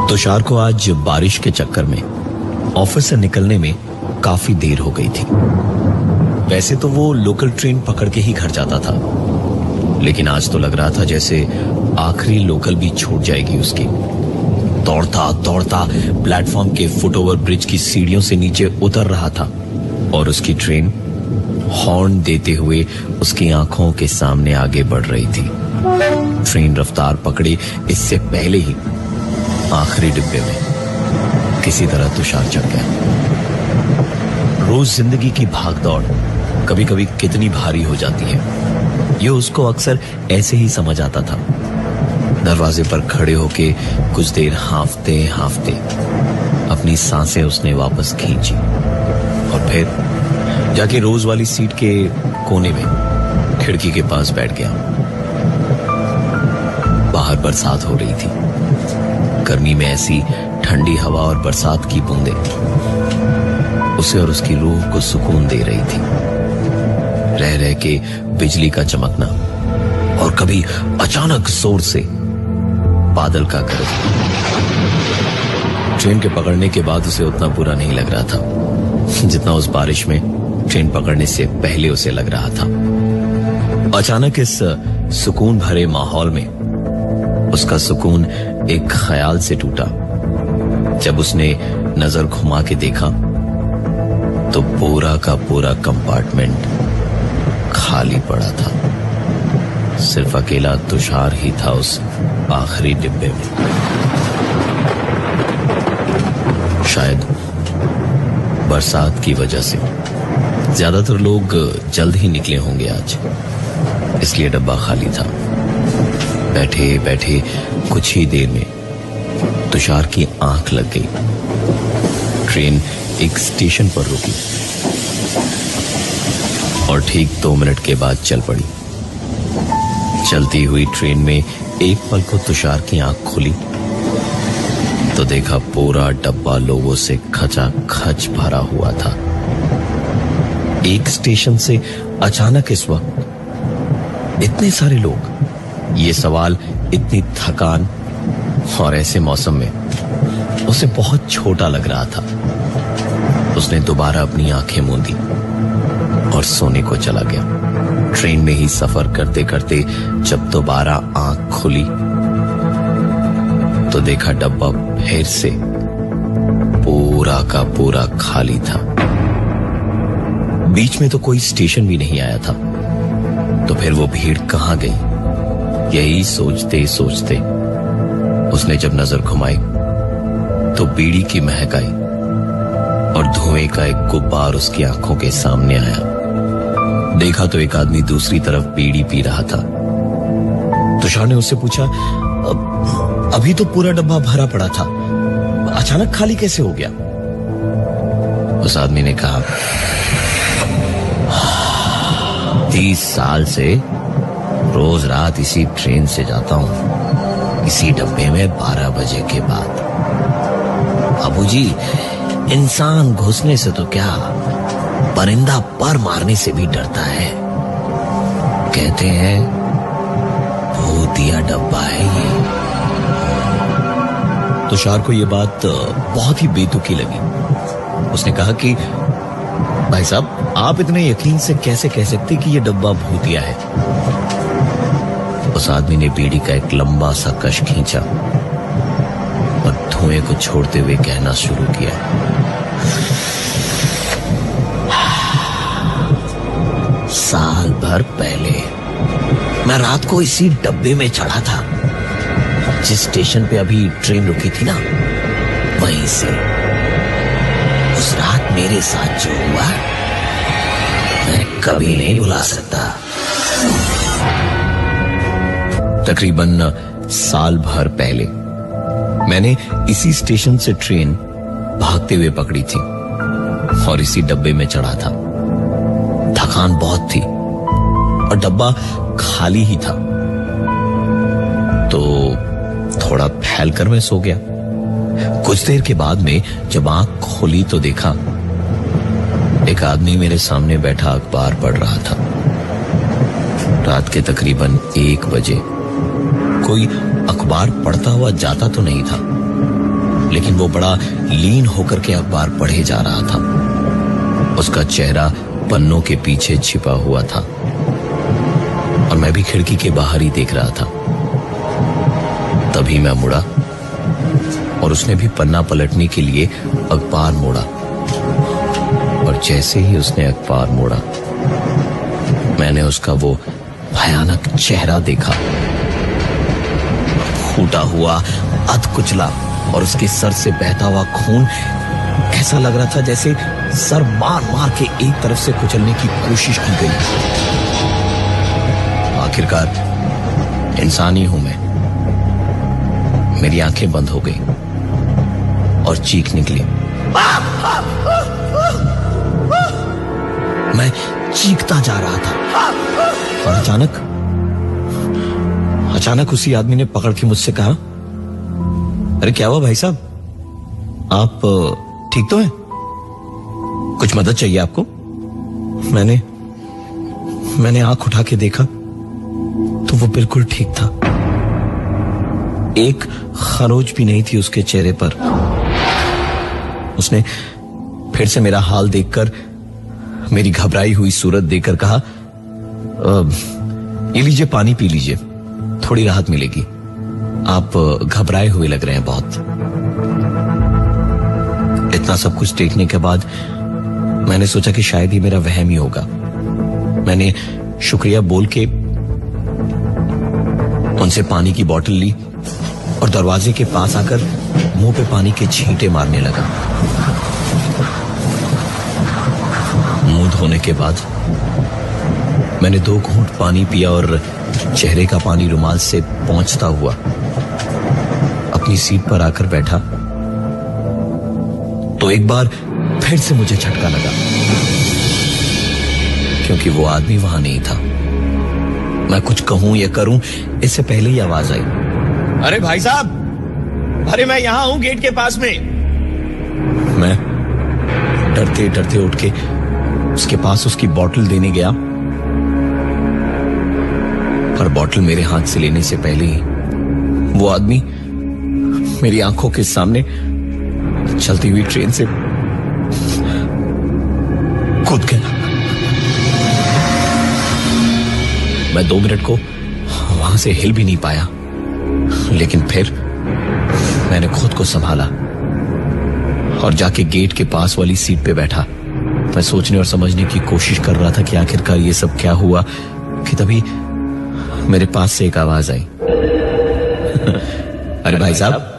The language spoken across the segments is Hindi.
तुषार को आज बारिश के चक्कर में ऑफिस से निकलने में काफी देर हो गई थी। वैसे तो वो लोकल ट्रेन पकड़ के ही घर जाता था, लेकिन आज तो लग रहा था जैसे आखिरी लोकल भी छूट जाएगी उसकी। दौड़ता दौड़ता प्लेटफॉर्म के फुटओवर ब्रिज की सीढ़ियों से नीचे उतर रहा था और उसकी ट्रेन हॉर्न देते हुए उसकी आंखों के सामने आगे बढ़ रही थी। ट्रेन रफ्तार पकड़े इससे पहले ही आखिरी डिब्बे में किसी तरह तुषार चढ़ गया। रोज जिंदगी की भागदौड़ कभी कभी कितनी भारी हो जाती है, ये उसको अक्सर ऐसे ही समझ आता था। दरवाजे पर खड़े होके कुछ देर हांफते हांफते अपनी सांसें उसने वापस खींची और फिर जाके रोज वाली सीट के कोने में खिड़की के पास बैठ गया। बाहर बरसात हो रही थी। गर्मी में ऐसी ठंडी हवा और बरसात की बूंदें उसे और उसकी रूह को सुकून दे रही थी। रह रह के बिजली का चमकना और कभी अचानक जोर से बादल का गरजना। ट्रेन के पकड़ने के बाद उसे उतना बुरा नहीं लग रहा था जितना उस बारिश में ट्रेन पकड़ने से पहले उसे लग रहा था। अचानक इस सुकून भरे माहौल में उसका सुकून एक ख्याल से टूटा। जब उसने नजर घुमा के देखा तो पूरा का पूरा कंपार्टमेंट खाली पड़ा था। सिर्फ अकेला तुषार ही था उस आखिरी डिब्बे में। शायद बरसात की वजह से ज्यादातर लोग जल्द ही निकले होंगे आज, इसलिए डब्बा खाली था। बैठे बैठे कुछ ही देर में तुषार की आंख लग गई। ट्रेन एक स्टेशन पर रुकी और ठीक 2 मिनट के बाद चल पड़ी। चलती हुई ट्रेन में एक पल को तुषार की आंख खुली तो देखा पूरा डब्बा लोगों से खचाखच भरा हुआ था। एक स्टेशन से अचानक इस वक्त इतने सारे लोग, ये सवाल इतनी थकान और ऐसे मौसम में उसे बहुत छोटा लग रहा था। उसने दोबारा अपनी आंखें मूंदी और सोने को चला गया। ट्रेन में ही सफर करते करते जब दोबारा आंख खुली तो देखा डब्बा फिर से पूरा का पूरा खाली था। बीच में तो कोई स्टेशन भी नहीं आया था, तो फिर वो भीड़ कहां गई? यही सोचते सोचते उसने जब नजर घुमाई तो बीड़ी की महक आई और धुएं का एक गुब्बार उसकी आंखों के सामने आया। देखा तो एक आदमी दूसरी तरफ बीड़ी पी रहा था। तुषार ने उससे पूछा, अभी तो पूरा डब्बा भरा पड़ा था, अचानक खाली कैसे हो गया? उस आदमी ने कहा, 30 साल से रोज रात इसी ट्रेन से जाता हूं, इसी डब्बे में 12 बजे के बाद। बाबूजी, इंसान घुसने से तो क्या, परिंदा पर मारने से भी डरता है। कहते हैं भूतिया डब्बा है ये। तुषार को यह बात बहुत ही बेतुकी लगी। उसने कहा कि भाई साहब, आप इतने यकीन से कैसे कह सकते कि यह डब्बा भूतिया है? उस आदमी ने बीड़ी का एक लंबा सा कश खींचा और धुएं को छोड़ते हुए कहना शुरू किया, साल भर पहले मैं रात को इसी डब्बे में चढ़ा था, जिस स्टेशन पे अभी ट्रेन रुकी थी ना, वहीं से। उस रात मेरे साथ जो हुआ मैं कभी नहीं भुला सकता। तकरीबन साल भर पहले मैंने इसी स्टेशन से ट्रेन भागते हुए पकड़ी थी और इसी डब्बे में चढ़ा था। थकान बहुत थी और डब्बा खाली ही था, तो थोड़ा फैलकर मैं सो गया। कुछ देर के बाद में जब आंख खोली तो देखा एक आदमी मेरे सामने बैठा अखबार पढ़ रहा था। रात के तकरीबन 1 बजे कोई अखबार पढ़ता हुआ जाता तो नहीं था, लेकिन वो बड़ा लीन होकर के अखबार पढ़े जा रहा था। उसका चेहरा पन्नों के पीछे छिपा हुआ था और मैं भी खिड़की के बाहर ही देख रहा था। तभी मैं मुड़ा और उसने भी पन्ना पलटने के लिए अखबार मोड़ा, और जैसे ही उसने अखबार मोड़ा मैंने उसका वो भयानक चेहरा देखा। फूटा हुआ, अधकुचला और उसके सर से बहता हुआ खून ऐसा लग रहा था जैसे सर मार मार के एक तरफ से कुचलने की कोशिश की गई। आखिरकार इंसान ही हूं मैं। मेरी आंखें बंद हो गई और चीख निकली। मैं चीखता जा रहा था और अचानक उसी आदमी ने पकड़ के मुझसे कहा, अरे क्या हुआ भाई साहब, आप ठीक तो हैं? कुछ मदद चाहिए आपको? मैंने आंख उठा के देखा तो वो बिल्कुल ठीक था। एक खरोच भी नहीं थी उसके चेहरे पर। उसने फिर से मेरा हाल देखकर, मेरी घबराई हुई सूरत देखकर कहा, ये लीजिए, पानी पी लीजिए, थोड़ी राहत मिलेगी। आप घबराए हुए लग रहे हैं बहुत। इतना सब कुछ देखने के बाद मैंने सोचा कि शायद ये मेरा वहम ही होगा। मैंने शुक्रिया बोल के उनसे पानी की बोतल ली और दरवाजे के पास आकर मुंह पे पानी के छींटे मारने लगा। मुंह धोने के बाद मैंने 2 घूंट पानी पिया और चेहरे का पानी रुमाल से पोंछता हुआ अपनी सीट पर आकर बैठा तो एक बार फिर से मुझे झटका लगा, क्योंकि वो आदमी वहां नहीं था। मैं कुछ कहूं या करूं इससे पहले ही आवाज आई, अरे भाई साहब, अरे मैं यहां हूं गेट के पास में। मैं डरते डरते उठ के उसके पास उसकी बोतल देने गया, पर बोतल मेरे हाथ से लेने से पहले ही वो आदमी मेरी आंखों के सामने चलती हुई ट्रेन से कूद गया। मैं 2 मिनट को वहां से हिल भी नहीं पाया, लेकिन फिर मैंने खुद को संभाला और जाके गेट के पास वाली सीट पे बैठा। मैं सोचने और समझने की कोशिश कर रहा था कि आखिरकार ये सब क्या हुआ, कि तभी मेरे पास से एक आवाज आई, अरे भाई साहब,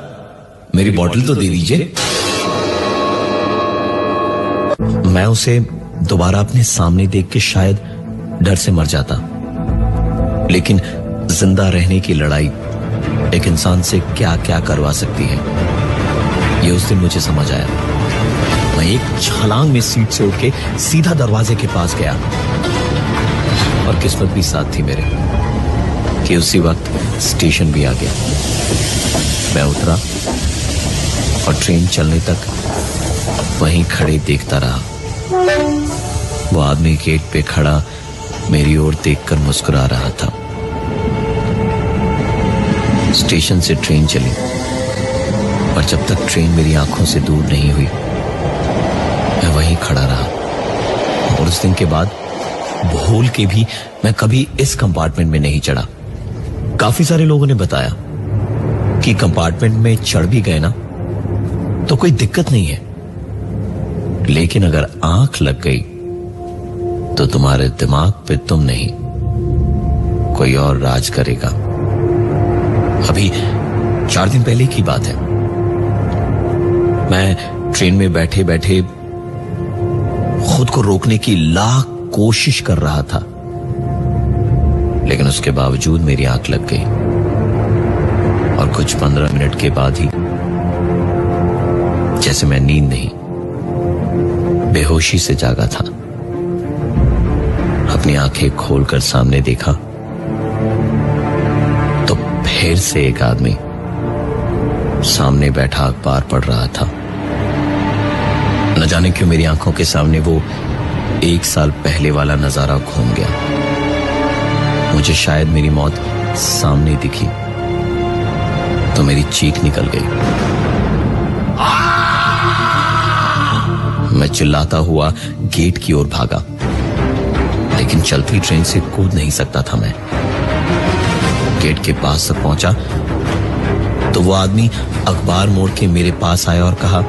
मेरी बोतल तो दे दीजिए। मैं उसे दोबारा अपने सामने देख के शायद डर से मर जाता, लेकिन जिंदा रहने की लड़ाई एक इंसान से क्या क्या करवा सकती है, ये उस दिन मुझे समझ आया। मैं एक छलांग में सीट से उठ के सीधा दरवाजे के पास गया, और किस्मत भी साथ थी मेरे कि उसी वक्त स्टेशन भी आ गया। मैं उतरा और ट्रेन चलने तक वहीं खड़े देखता रहा। वो आदमी गेट पे खड़ा मेरी ओर देखकर मुस्कुरा रहा था। स्टेशन से ट्रेन चली और जब तक ट्रेन मेरी आंखों से दूर नहीं हुई मैं वहीं खड़ा रहा। और उस दिन के बाद भूल के भी मैं कभी इस कंपार्टमेंट में नहीं चढ़ा। काफी सारे लोगों ने बताया कि कंपार्टमेंट में चढ़ भी गए ना तो कोई दिक्कत नहीं है, लेकिन अगर आंख लग गई तो तुम्हारे दिमाग पे तुम नहीं, कोई और राज करेगा। अभी 4 दिन पहले की बात है। मैं ट्रेन में बैठे बैठे खुद को रोकने की लाख कोशिश कर रहा था, लेकिन उसके बावजूद मेरी आंख लग गई और कुछ 15 मिनट के बाद ही जैसे मैं नींद नहीं, बेहोशी से जागा था। अपनी आंखें खोलकर सामने देखा तो फिर से एक आदमी सामने बैठा अखबार पढ़ रहा था। न जाने क्यों मेरी आंखों के सामने वो 1 साल पहले वाला नजारा घूम गया। मुझे शायद मेरी मौत सामने दिखी तो मेरी चीख निकल गई। मैं चिल्लाता हुआ गेट की ओर भागा, लेकिन चलती ट्रेन से कूद नहीं सकता था मैं। गेट के पास तक पहुंचा तो वो आदमी अखबार मोड़ के मेरे पास आया और कहा,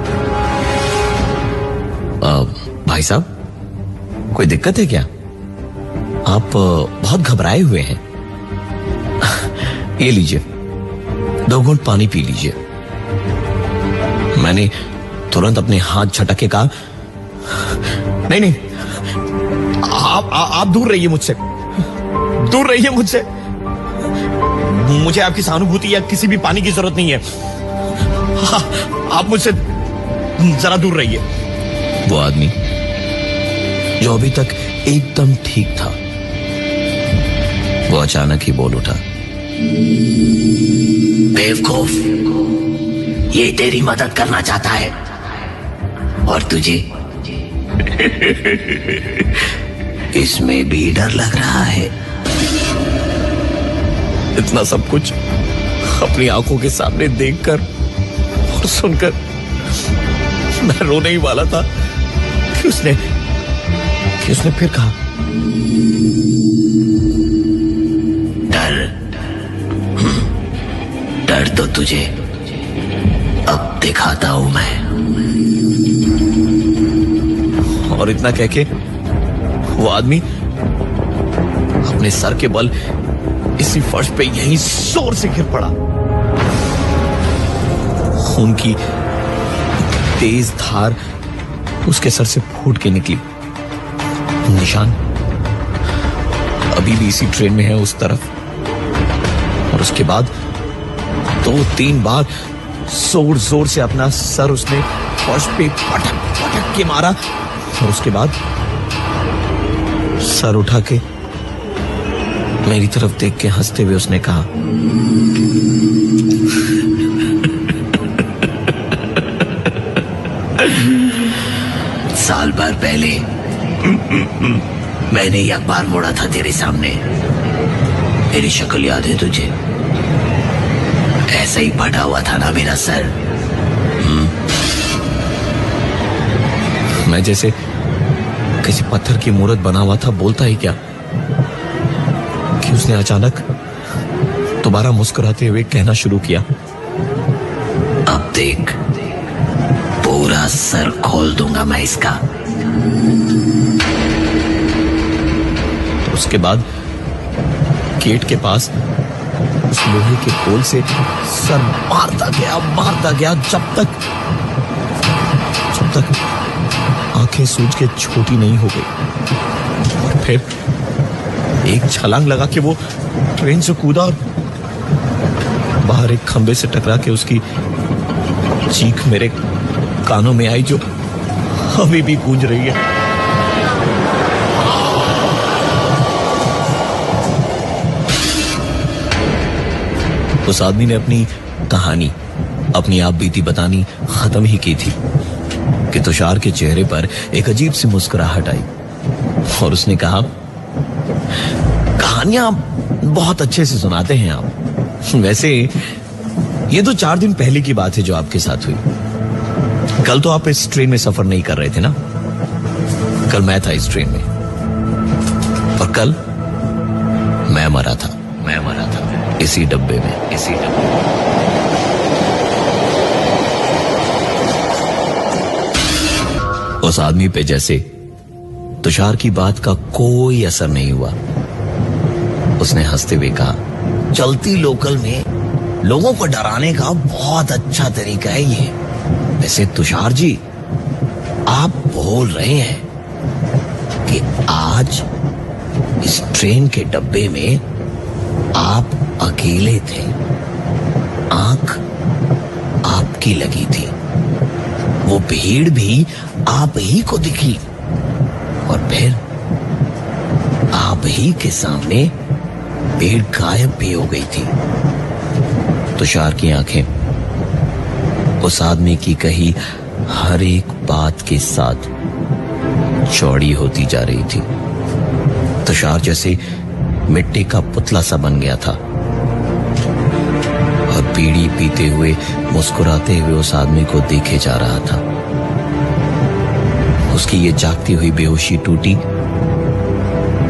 भाई साहब कोई दिक्कत है क्या? आप बहुत घबराए हुए हैं। ये लीजिए, 2 घूंट पानी पी लीजिए। मैंने तुरंत अपने हाथ झटक के कहा, नहीं नहीं, आप दूर रहिए मुझसे, दूर रहिए मुझसे। मुझे आपकी सहानुभूति या किसी भी पानी की जरूरत नहीं है। आप मुझसे जरा दूर रहिए। वो आदमी जो अभी तक एकदम ठीक था, वो अचानक ही बोल उठा, बेवकूफ, ये तेरी मदद करना चाहता है और तुझे इसमें भी डर लग रहा है। इतना सब कुछ अपनी आंखों के सामने देखकर और सुनकर मैं रोने ही वाला था कि उसने फिर कहा, डर तो तुझे अब दिखाता हूं मैं। और इतना कह के वो आदमी अपने सर के बल इसी फर्श पे यहीं जोर से गिर पड़ा। खून की तेज धार उसके सर से फूट के निकली। निशान अभी भी इसी ट्रेन में है उस तरफ। और उसके बाद 2-3 बार जोर जोर से अपना सर उसने फर्श पे पटक पटक के मारा और उसके बाद सर उठा के मेरी तरफ देख के हंसते हुए उसने कहा, साल भर पहले मैंने ये अखबार मोड़ा था तेरे सामने। मेरी शक्ल याद है तुझे? ऐसा ही फटा हुआ था ना मेरा सर। मैं जैसे किसी पत्थर की मूर्त बना हुआ था, बोलता ही क्या कि उसने अचानक दोबारा मुस्कुराते हुए कहना शुरू किया, अब देख, पूरा सर खोल दूंगा मैं इसका। तो उसके बाद गेट के पास उस लोहे के पोल से सर मारता गया जब तक आंखें सूज के छोटी नहीं हो गई। और फिर एक छलांग लगा के वो ट्रेन से कूदा और बाहर एक खंबे से टकरा के उसकी चीख मेरे कानों में आई, जो अभी भी गूंज रही है। उस आदमी ने अपनी कहानी, अपनी आप बीती बतानी खत्म ही की थी कि तुषार के चेहरे पर एक अजीब सी मुस्कुराहट आई और उसने कहा, कहानियां बहुत अच्छे से सुनाते हैं आप। वैसे ये तो 4 दिन पहले की बात है जो आपके साथ हुई। कल तो आप इस ट्रेन में सफर नहीं कर रहे थे ना? कल मैं था इस ट्रेन में और कल मैं मरा था इसी डब्बे में। उस आदमी पे जैसे तुषार की बात का कोई असर नहीं हुआ। उसने हंसते हुए कहा, चलती लोकल में लोगों को डराने का बहुत अच्छा तरीका है ये। वैसे तुषार जी, आप बोल रहे हैं कि आज इस ट्रेन के डब्बे में आप अकेले थे, आंख आपकी लगी थी, वो भीड़ भी आप ही को दिखी और फिर आप ही के सामने भीड़ गायब भी हो गई थी। तुषार की आंखें उस आदमी की कही हर एक बात के साथ चौड़ी होती जा रही थी। तुषार जैसे मिट्टी का पुतला सा बन गया था और बीड़ी पीते हुए मुस्कुराते हुए उस आदमी को देखे जा रहा था। उसकी ये जागती हुई बेहोशी टूटी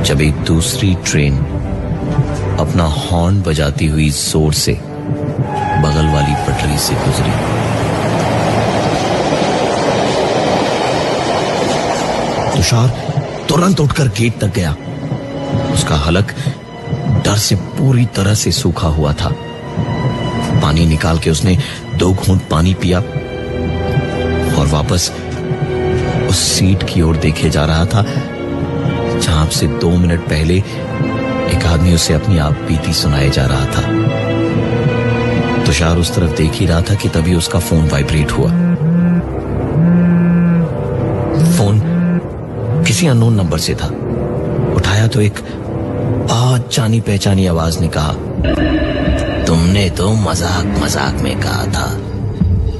जब एक दूसरी ट्रेन अपना हॉर्न बजाती हुई जोर से बगल वाली पटरी से गुजरी। तुषार तुरंत उठकर गेट तक गया। उसका हलक डर से पूरी तरह से सूखा हुआ था। पानी निकाल के उसने 2 घूंट पानी पिया और वापस उस सीट की ओर देखे जा रहा था जहां से 2 मिनट पहले एक आदमी उसे अपनी आप बीती सुनाए जा रहा था। तुषार उस तरफ देख ही रहा था कि तभी उसका फोन वाइब्रेट हुआ। फोन किसी अननोन नंबर से था। उठाया तो एक बहुत जानी पहचानी आवाज ने कहा, तुमने तो मजाक मजाक में कहा था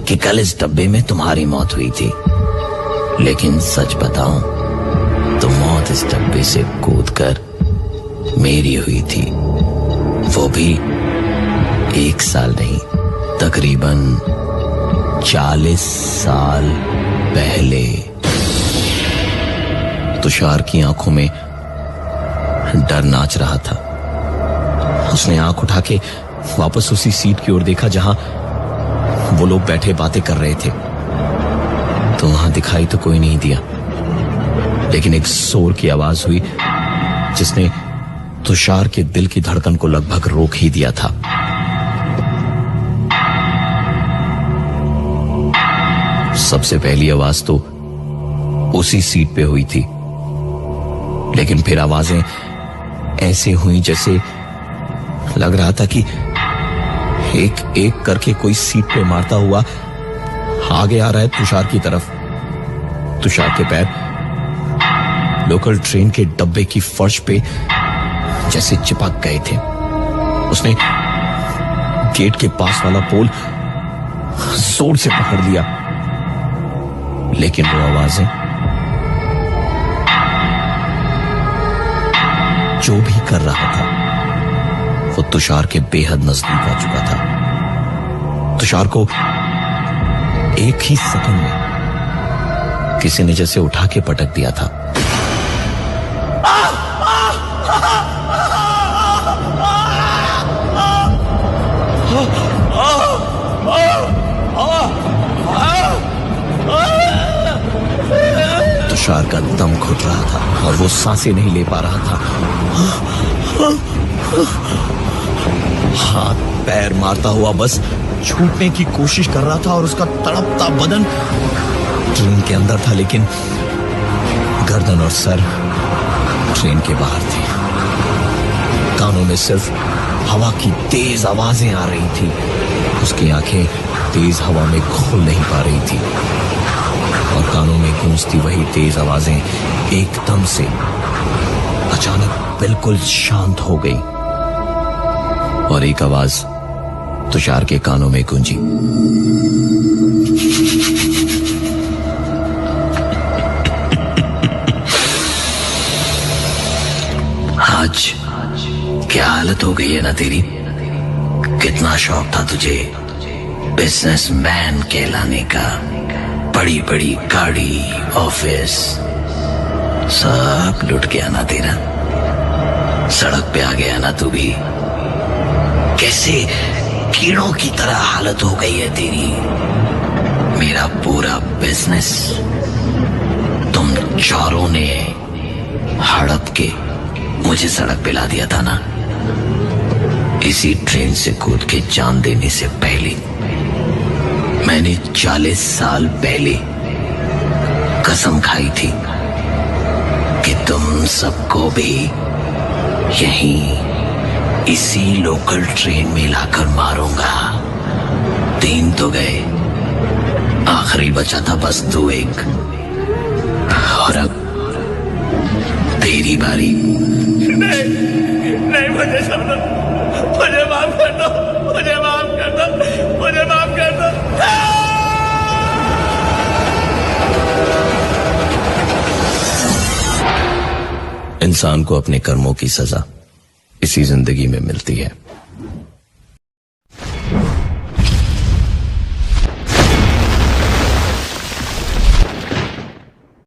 कि कल इस डब्बे में तुम्हारी मौत हुई थी, लेकिन सच बताऊं तो मौत इस डब्बे से कूदकर मेरी हुई थी, वो भी 1 साल नहीं, तकरीबन 40 साल पहले। तुषार की आंखों में डर नाच रहा था। उसने आंख उठा के वापस उसी सीट की ओर देखा जहां वो लोग बैठे बातें कर रहे थे, तो वहां दिखाई तो कोई नहीं दिया, लेकिन एक शोर की आवाज हुई जिसने तुषार के दिल की धड़कन को लगभग रोक ही दिया था। सबसे पहली आवाज तो उसी सीट पे हुई थी, लेकिन फिर आवाजें ऐसे हुई जैसे लग रहा था कि एक एक करके कोई सीट पे मारता हुआ आगे आ रहा है तुषार की तरफ। तुषार के पैर लोकल ट्रेन के डब्बे की फर्श पे जैसे चिपक गए थे। उसने गेट के पास वाला पोल जोर से पकड़ लिया, लेकिन वो आवाजें जो भी कर रहा था वो तुषार के बेहद नजदीक आ चुका था। तुषार को एक ही सेकंड में किसी ने जैसे उठा के पटक दिया था। तुषार का दम घुट रहा था और वो सांसें नहीं ले पा रहा था। हाथ पैर मारता हुआ बस छूटने की कोशिश कर रहा था और उसका तड़पता बदन ट्रेन के अंदर था, लेकिन गर्दन और सर ट्रेन के बाहर थे। कानों में सिर्फ हवा की तेज आवाजें आ रही थी। उसकी आंखें तेज हवा में खुल नहीं पा रही थी और कानों में गूंजती वही तेज आवाजें एकदम से अचानक बिल्कुल शांत हो गई और एक आवाज तुषार के कानों में गूंजी, आज क्या हालत हो गई है ना तेरी। कितना शौक था तुझे बिजनेसमैन कहलाने का, बड़ी बड़ी गाड़ी ऑफिस सब लुट गया ना तेरा। सड़क पे आ गया ना तू भी। कैसे कीड़ों की तरह हालत हो गई है तेरी। मेरा पूरा बिजनेस तुम चोरों ने हड़प के मुझे सड़क पे ला दिया था ना। इसी ट्रेन से कूद के जान देने से पहले मैंने 40 साल पहले कसम खाई थी कि तुम सबको भी यहीं इसी लोकल ट्रेन में लाकर मारूंगा। 3 तो गए, आखिरी बचा था बस 2 एक। और अब तेरी बारी। नहीं, नहीं मुझे छोड़ दो, मुझे माफ कर दो, मुझे माफ कर दो, मुझे माफ कर दो। इंसान को अपने कर्मों की सजा इसी जिंदगी में मिलती है।